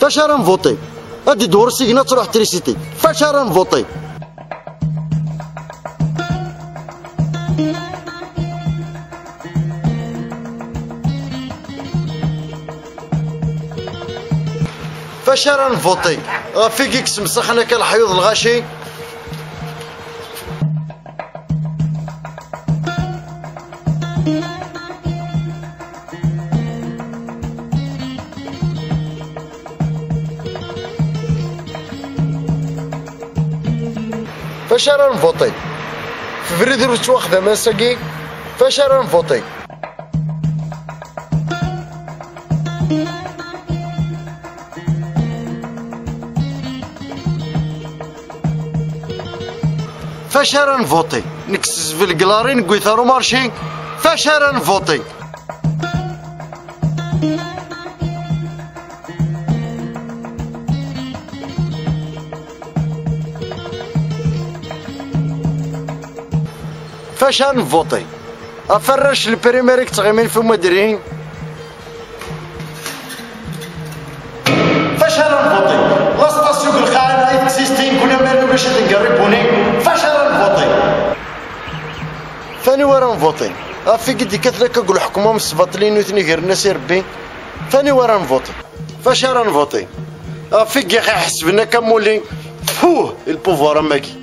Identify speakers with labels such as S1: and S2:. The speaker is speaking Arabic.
S1: فاش راه نفوطي؟ غادي دور السيكنا تروح تريسيتي. فاش راه نفوطي؟ فاش راه نفوطي؟ فيك يكسمسخ انا كالحيوض الغاشي. فاش راه نفوطي؟ في فريد روت واخدة مساكي. فاش راه نفوطي؟ فاش راه نفوطي؟ نكسس في الكلاري نقوي ثارو مارشي. فاش راه نفوطي؟ فاش نفوطي؟ افرش البريميريك تغيمين في مدرين. فاش نفوطي؟ لا ستاسيون الخاينة اكزيستين كنا مالو باش نقربوني. فاش نفوطي؟ ثاني ورا نفوطي؟ في قدي كثلك اقول حكومة من السباطلين وثني غير الناس يربي. ثاني ورا نفوطي؟ فاش نفوطي؟ فيك يا اخي حسبنا كمولي. فوه البوفوار ماكي.